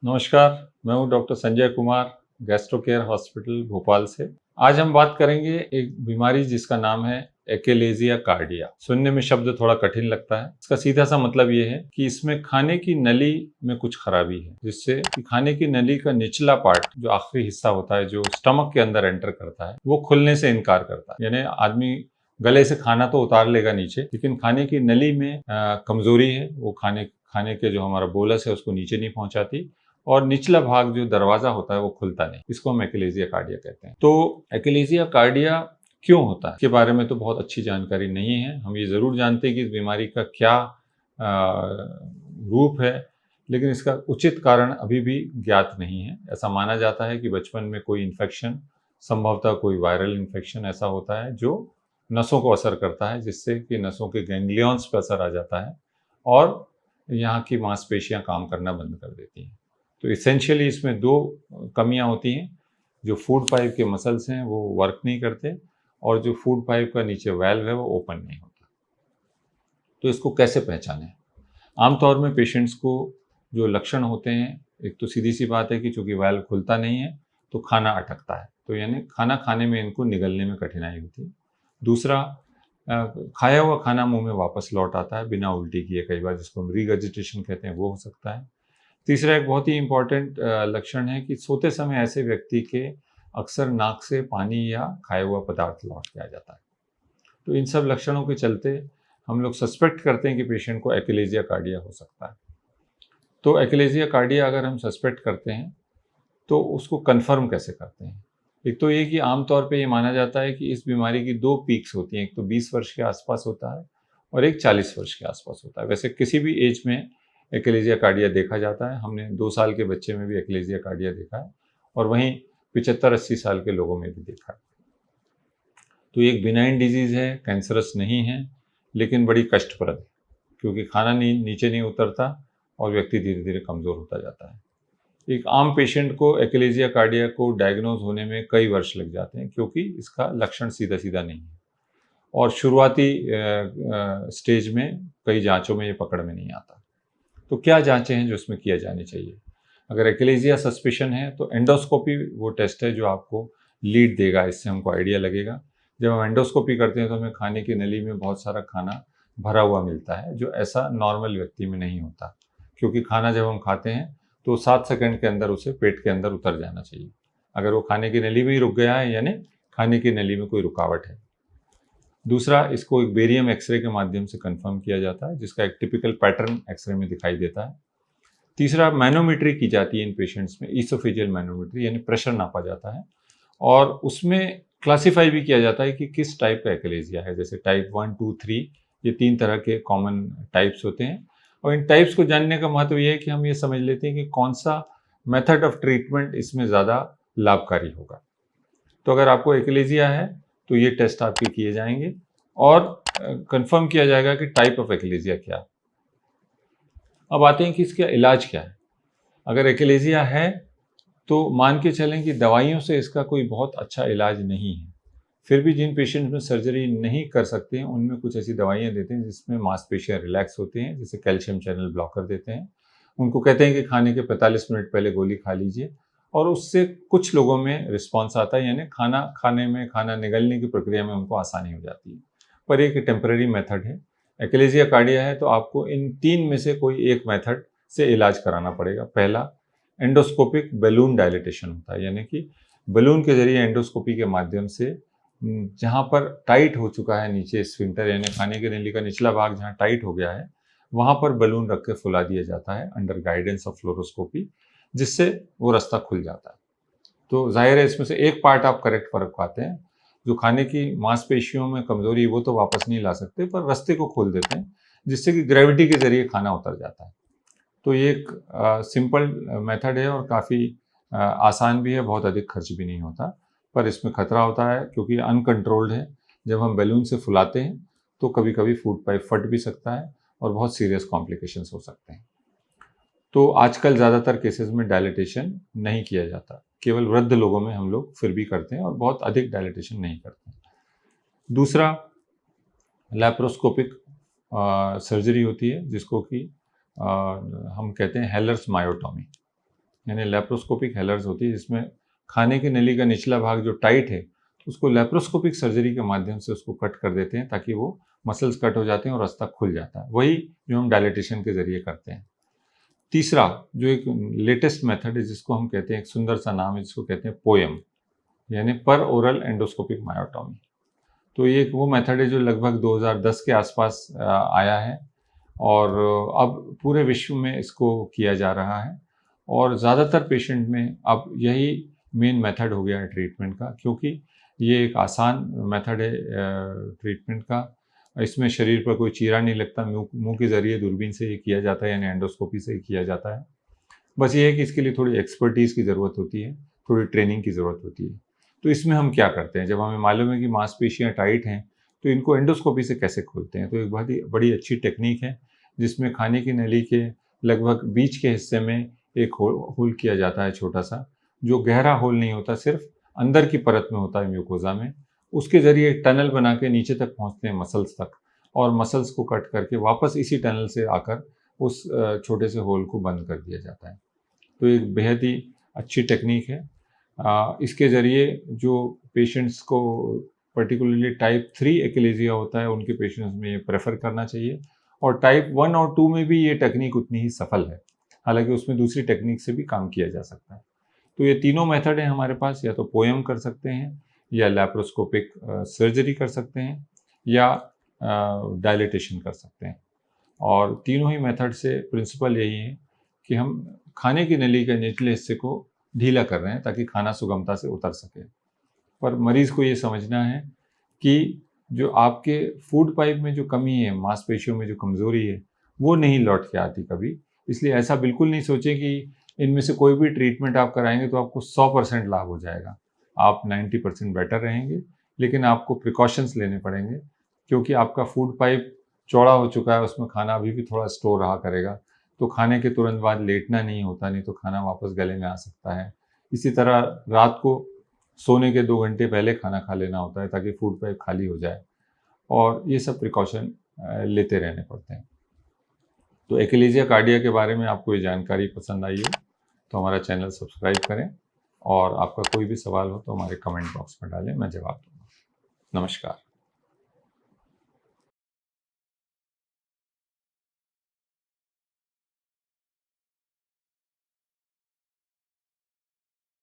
नमस्कार, मैं हूं doctor Sanjay Kumar, gastro care hospital Bhopal से। आज हम बात करेंगे एक बीमारी जिसका नाम है एक्लेज़िया कार्डिया। सुनने में शब्द थोड़ा कठिन लगता है। इसका सीधा सा मतलब ये है कि इसमें खाने की नली में कुछ खराबी है, जिससे कि खाने की नली का निचला पार्ट, जो आखिरी हिस्सा होता है, जो स्टमक के अंदर एंटर करता है, वो खुलने से इनकार करता है। यानी आदमी गले से खाना तो उतार लेगा नीचे, लेकिन खाने की नली में कमजोरी है। वो खाने के जो हमारा बोलस है उसको नीचे नहीं पहुंचाती, और निचला भाग जो दरवाजा होता है वो खुलता नहीं। इसको हम एक्लेज़िया कार्डिया कहते हैं। तो एक्लेज़िया कार्डिया क्यों होता है, इसके बारे में तो बहुत अच्छी जानकारी नहीं है। हम ये ज़रूर जानते हैं कि इस बीमारी का क्या रूप है, लेकिन इसका उचित कारण अभी भी ज्ञात नहीं है। ऐसा माना जाता है कि बचपन में कोई इन्फेक्शन, संभवतः कोई वायरल इन्फेक्शन ऐसा होता है जो नसों को असर करता है, जिससे कि नसों के गैंग्लियॉन्स पर असर आ जाता है और यहाँ की मांसपेशियाँ काम करना बंद कर देती हैं। तो इसेंशियली इसमें दो कमियां होती हैं। जो फूड पाइप के मसल्स हैं वो वर्क नहीं करते, और जो फूड पाइप का नीचे वाल्व है वो ओपन नहीं होता। तो इसको कैसे पहचानें? आमतौर में पेशेंट्स को जो लक्षण होते हैं, एक तो सीधी सी बात है कि चूंकि वाल्व खुलता नहीं है तो खाना अटकता है, तो यानी खाना खाने में इनको निगलने में कठिनाई होती है। दूसरा, खाया हुआ खाना मुंह में वापस लौट आता है बिना उल्टी किए, कई बार जिसको हम रिगर्जिटेशन कहते हैं, वो हो सकता है। तीसरा एक बहुत ही इम्पॉर्टेंट लक्षण है कि सोते समय ऐसे व्यक्ति के अक्सर नाक से पानी या खाया हुआ पदार्थ लौट के आ जाता है। तो इन सब लक्षणों के चलते हम लोग सस्पेक्ट करते हैं कि पेशेंट को एक्लेज़िया कार्डिया हो सकता है। तो एक्लेज़िया कार्डिया अगर हम सस्पेक्ट करते हैं तो उसको कन्फर्म कैसे करते हैं? एक तो ये कि आमतौर पे ये माना जाता है कि इस बीमारी की दो पीक्स होती हैं, एक तो 20 वर्ष के आसपास होता है और एक 40 वर्ष के आसपास होता है। वैसे किसी भी एज में एक्लेज़िया कार्डिया देखा जाता है। हमने 2 साल के बच्चे में भी एक्लेज़िया कार्डिया देखा है, और वहीं 75-80 साल के लोगों में भी देखा है। तो ये एक बिनाइन डिजीज़ है, कैंसरस नहीं है, लेकिन बड़ी कष्टप्रद है, क्योंकि खाना नीचे नहीं उतरता और व्यक्ति धीरे-धीरे कमज़ोर होता जाता है। एक आम पेशेंट को एक्लेज़िया कार्डिया को डायग्नोज होने में कई वर्ष लग जाते हैं, क्योंकि इसका लक्षण सीधा-सीधा नहीं है, और शुरुआती स्टेज में कई जाँचों में ये पकड़ में नहीं आता। तो क्या जाँचें हैं जो इसमें किया जानी चाहिए? अगर एक्लेज़िया सस्पिशन है तो एंडोस्कोपी वो टेस्ट है जो आपको लीड देगा, इससे हमको आइडिया लगेगा। जब हम एंडोस्कोपी करते हैं तो हमें खाने की नली में बहुत सारा खाना भरा हुआ मिलता है, जो ऐसा नॉर्मल व्यक्ति में नहीं होता, क्योंकि खाना जब हम खाते हैं तो 7 सेकंड के अंदर उसे पेट के अंदर उतर जाना चाहिए। अगर वो खाने की नली में ही रुक गया है, यानी खाने की नली में कोई रुकावट है। दूसरा, इसको एक बेरियम एक्सरे के माध्यम से कंफर्म किया जाता है, जिसका एक टिपिकल पैटर्न एक्सरे में दिखाई देता है। तीसरा, मैनोमेट्री की जाती है इन पेशेंट्स में, ईसोफेजियल मैनोमेट्री, यानी प्रेशर नापा जाता है, और उसमें क्लासिफाई भी किया जाता है कि किस टाइप का एक्लेज़िया है। जैसे टाइप 1, 2, 3, ये 3 तरह के कॉमन टाइप्स होते हैं, और इन टाइप्स को जानने का महत्व ये है कि हम ये समझ लेते हैं कि कौन सा मेथड ऑफ ट्रीटमेंट इसमें ज़्यादा लाभकारी होगा। तो अगर आपको एक्लेज़िया है तो ये टेस्ट आपके किए जाएंगे और कंफर्म किया जाएगा कि टाइप ऑफ एक्लेज़िया क्या है। अब आते हैं कि इसका इलाज क्या है। अगर एक्लेज़िया है तो मान के चलें कि दवाइयों से इसका कोई बहुत अच्छा इलाज नहीं है। फिर भी जिन पेशेंट्स में सर्जरी नहीं कर सकते हैं, उनमें कुछ ऐसी दवाइयाँ देते हैं जिसमें मांसपेशियाँ रिलैक्स होती हैं, जैसे कैल्शियम चैनल ब्लॉकर देते हैं। उनको कहते हैं कि खाने के 45 मिनट पहले गोली खा लीजिए, और उससे कुछ लोगों में रिस्पॉन्स आता है, यानी खाना खाने में, खाना निगलने की प्रक्रिया में उनको आसानी हो जाती है। पर एक टेम्परेरी मेथड है। एक्लेज़िया कार्डिया है तो आपको इन 3 में से कोई एक मेथड से इलाज कराना पड़ेगा। पहला, एंडोस्कोपिक बलून डायलिटेशन होता है, यानी कि बलून के जरिए एंडोस्कोपी के माध्यम से जहाँ पर टाइट हो चुका है नीचे स्फिंक्टर, यानी खाने की नली का निचला भाग जहाँ टाइट हो गया है, वहाँ पर बलून रख के फुला दिया जाता है अंडर गाइडेंस ऑफ फ्लोरोस्कोपी, जिससे वो रास्ता खुल जाता है। तो जाहिर है इसमें से एक पार्ट आप करेक्ट कर पाते हैं। जो खाने की मांसपेशियों में कमजोरी वो तो वापस नहीं ला सकते, पर रास्ते को खोल देते हैं, जिससे कि ग्रेविटी के जरिए खाना उतर जाता है। तो ये एक सिंपल मेथड है और काफ़ी आसान भी है, बहुत अधिक खर्च भी नहीं होता। पर इसमें खतरा होता है क्योंकि अनकंट्रोल्ड है। जब हम बैलून से फुलाते हैं तो कभी कभी फूड पाइप फट भी सकता है और बहुत सीरियस कॉम्प्लिकेशंस हो सकते हैं। तो आजकल ज़्यादातर केसेस में डायलिटेशन नहीं किया जाता, केवल वृद्ध लोगों में हम लोग फिर भी करते हैं, और बहुत अधिक डायलिटेशन नहीं करते। दूसरा, लैप्रोस्कोपिक सर्जरी होती है, जिसको कि हम कहते हैं हेलर्स मायोटॉमी, यानी लैप्रोस्कोपिक हेलर्स होती है, जिसमें खाने की नली का निचला भाग जो टाइट है उसको लैप्रोस्कोपिक सर्जरी के माध्यम से उसको कट कर देते हैं, ताकि वो मसल्स कट हो जाते हैं और रास्ता खुल जाता है। वही जो हम डायलिटेशन के ज़रिए करते हैं। तीसरा जो एक लेटेस्ट मेथड है, जिसको हम कहते हैं, एक सुंदर सा नाम है, जिसको कहते हैं पोएम, यानी पर ओरल एंडोस्कोपिक मायोटॉमी। तो ये एक वो मेथड है जो लगभग 2010 के आसपास आया है और अब पूरे विश्व में इसको किया जा रहा है और ज़्यादातर पेशेंट में अब यही मेन मेथड हो गया है ट्रीटमेंट का, क्योंकि ये एक आसान मेथड है ट्रीटमेंट का। इसमें शरीर पर कोई चीरा नहीं लगता, मुंह के ज़रिए दूरबीन से ये किया जाता है, यानी एंडोस्कोपी से ही किया जाता है। बस ये है कि इसके लिए थोड़ी एक्सपर्टीज़ की ज़रूरत होती है, थोड़ी ट्रेनिंग की ज़रूरत होती है। तो इसमें हम क्या करते हैं, जब हमें मालूम है कि मांसपेशियाँ टाइट हैं तो इनको एंडोस्कोपी से कैसे खोलते हैं। तो एक बहुत ही बड़ी अच्छी टेक्निक है, जिसमें खाने की नली के लगभग बीच के हिस्से में एक होल किया जाता है, छोटा सा, जो गहरा होल नहीं होता, सिर्फ अंदर की परत में होता है म्यूकोजा में। उसके ज़रिए एक टनल बना के नीचे तक पहुँचते हैं मसल्स तक, और मसल्स को कट करके वापस इसी टनल से आकर उस छोटे से होल को बंद कर दिया जाता है। तो एक बेहद ही अच्छी टेक्निक है। इसके ज़रिए जो पेशेंट्स को पर्टिकुलरली टाइप 3 एक्लेजिया होता है, उनके पेशेंट्स में ये प्रेफर करना चाहिए, और टाइप 1 और 2 में भी ये टेक्निक उतनी ही सफल है, हालांकि उसमें दूसरी टेक्निक से भी काम किया जा सकता है। तो ये तीनों मेथड हैं हमारे पास, या तो पोएम कर सकते हैं, या लैप्रोस्कोपिक सर्जरी कर सकते हैं, या डायलिटेशन कर सकते हैं। और तीनों ही मेथड से प्रिंसिपल यही है कि हम खाने की नली के निचले हिस्से को ढीला कर रहे हैं, ताकि खाना सुगमता से उतर सके। पर मरीज़ को ये समझना है कि जो आपके फूड पाइप में जो कमी है, मांसपेशियों में जो कमज़ोरी है, वो नहीं लौट के आती कभी। इसलिए ऐसा बिल्कुल नहीं सोचें कि इनमें से कोई भी ट्रीटमेंट आप कराएंगे तो आपको 100% लाभ हो जाएगा। आप 90% बेटर रहेंगे, लेकिन आपको प्रिकॉशंस लेने पड़ेंगे, क्योंकि आपका फूड पाइप चौड़ा हो चुका है, उसमें खाना अभी भी थोड़ा स्टोर रहा करेगा। तो खाने के तुरंत बाद लेटना नहीं होता, नहीं तो खाना वापस गले में आ सकता है। इसी तरह रात को सोने के 2 घंटे पहले खाना खा लेना होता है, ताकि फूड पाइप खाली हो जाए, और ये सब प्रिकॉशन लेते रहने पड़ते हैं। तो एक्लेजिया कार्डिया के बारे में आपको ये जानकारी पसंद आई हो तो हमारा चैनल सब्सक्राइब करें, और आपका कोई भी सवाल हो तो हमारे कमेंट बॉक्स में डालें, मैं जवाब दूँगा। नमस्कार।